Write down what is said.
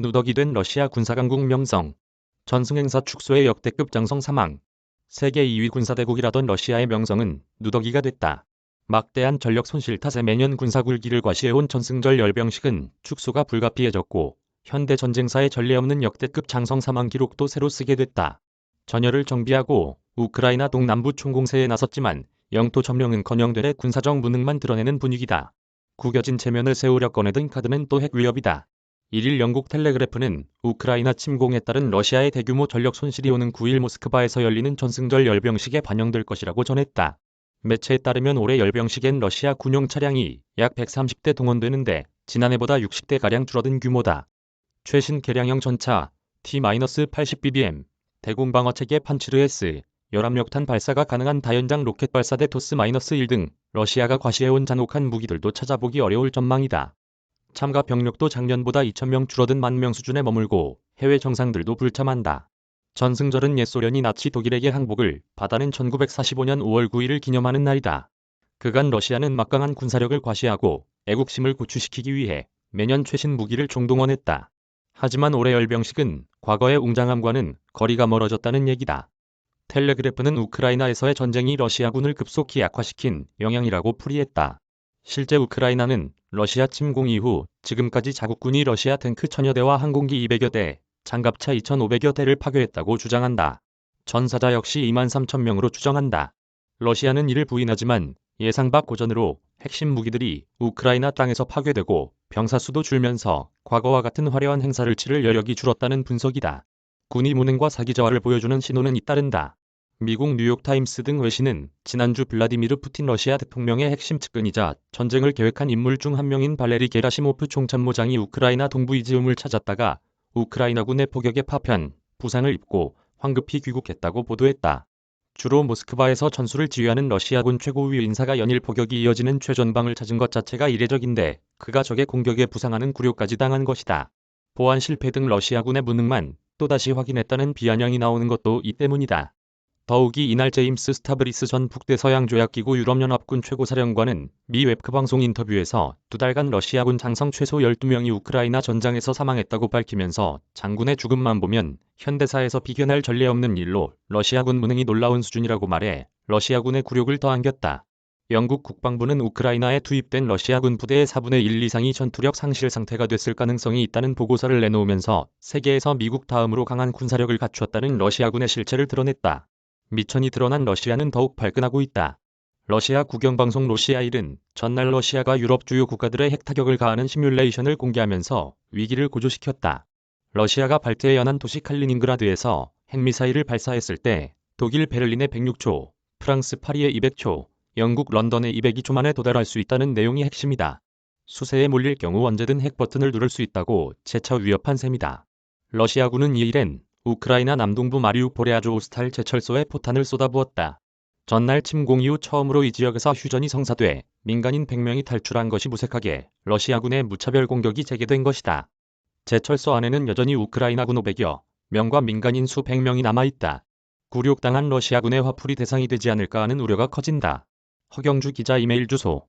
누더기 된 러시아 군사강국 명성. 전승행사 축소의 역대급 장성 사망. 세계 2위 군사대국이라던 러시아의 명성은 누더기가 됐다. 막대한 전력 손실 탓에 매년 군사굴기를 과시해온 전승절 열병식은 축소가 불가피해졌고 현대 전쟁사에 전례 없는 역대급 장성 사망 기록도 새로 쓰게 됐다. 전열을 정비하고 우크라이나 동남부 총공세에 나섰지만 영토 점령은커녕 되레 군사적 무능만 드러내는 분위기다. 구겨진 체면을 세우려 꺼내든 카드는 또 핵 위협이다. 1일 영국 텔레그래프는 우크라이나 침공에 따른 러시아의 대규모 전력 손실이 오는 9일 모스크바에서 열리는 전승절 열병식에 반영될 것이라고 전했다. 매체에 따르면 올해 열병식엔 러시아 군용 차량이 약 130대 동원되는데 지난해보다 60대가량 줄어든 규모다. 최신 개량형 전차 T-80BBM, 대공방어체계 판츠르 S, 열압력탄 발사가 가능한 다연장 로켓 발사대 토스-1 등 러시아가 과시해온 잔혹한 무기들도 찾아보기 어려울 전망이다. 참가 병력도 작년보다 2,000명 줄어든 10,000명 수준에 머물고 해외 정상들도 불참한다. 전승절은 옛 소련이 나치 독일에게 항복을 받아낸 1945년 5월 9일을 기념하는 날이다. 그간 러시아는 막강한 군사력을 과시하고 애국심을 고취시키기 위해 매년 최신 무기를 총동원했다. 하지만 올해 열병식은 과거의 웅장함과는 거리가 멀어졌다는 얘기다. 텔레그래프는 우크라이나에서의 전쟁이 러시아군을 급속히 약화시킨 영향이라고 풀이했다. 실제 우크라이나는 러시아 침공 이후 지금까지 자국군이 러시아 탱크 1,000여 대와 항공기 200여 대, 장갑차 2,500여 대를 파괴했다고 주장한다. 전사자 역시 23,000명으로 추정한다. 러시아는 이를 부인하지만 예상 밖 고전으로 핵심 무기들이 우크라이나 땅에서 파괴되고 병사 수도 줄면서 과거와 같은 화려한 행사를 치를 여력이 줄었다는 분석이다. 군이 무능과 사기저하를 보여주는 신호는 잇따른다. 미국 뉴욕타임스 등 외신은 지난주 블라디미르 푸틴 러시아 대통령의 핵심 측근이자 전쟁을 계획한 인물 중 한 명인 발레리 게라시모프 총참모장이 우크라이나 동부 이지움을 찾았다가 우크라이나군의 포격에 파편, 부상을 입고 황급히 귀국했다고 보도했다. 주로 모스크바에서 전술을 지휘하는 러시아군 최고위 인사가 연일 포격이 이어지는 최전방을 찾은 것 자체가 이례적인데 그가 적의 공격에 부상하는 굴욕까지 당한 것이다. 보안 실패 등 러시아군의 무능만 또다시 확인했다는 비아냥이 나오는 것도 이 때문이다. 더욱이 이날 제임스 스타브리스 전 북대서양조약기구 유럽연합군 최고사령관은 미 웹크 방송 인터뷰에서 2달간 러시아군 장성 최소 12명이 우크라이나 전장에서 사망했다고 밝히면서 장군의 죽음만 보면 현대사에서 비견할 전례 없는 일로 러시아군 무능이 놀라운 수준이라고 말해 러시아군의 굴욕을 더 안겼다. 영국 국방부는 우크라이나에 투입된 러시아군 부대의 4분의 1 이상이 전투력 상실 상태가 됐을 가능성이 있다는 보고서를 내놓으면서 세계에서 미국 다음으로 강한 군사력을 갖추었다는 러시아군의 실체를 드러냈다. 미천이 드러난 러시아는 더욱 발끈하고 있다. 러시아 국영방송 로시아1은 전날 러시아가 유럽 주요 국가들의 핵타격을 가하는 시뮬레이션을 공개하면서 위기를 고조시켰다. 러시아가 발트해 연안 도시 칼리닝그라드에서 핵미사일을 발사했을 때 독일 베를린에 106초, 프랑스 파리에 200초, 영국 런던에 202초 만에 도달할 수 있다는 내용이 핵심이다. 수세에 몰릴 경우 언제든 핵 버튼을 누를 수 있다고 재차 위협한 셈이다. 러시아군은 2일엔 우크라이나 남동부 마리우폴의 아조오스탈 제철소에 포탄을 쏟아부었다. 전날 침공 이후 처음으로 이 지역에서 휴전이 성사돼 민간인 100명이 탈출한 것이 무색하게 러시아군의 무차별 공격이 재개된 것이다. 제철소 안에는 여전히 우크라이나군 500여 명과 민간인 수백 명이 남아있다. 굴욕당한 러시아군의 화풀이 대상이 되지 않을까 하는 우려가 커진다. 허경주 기자 이메일 주소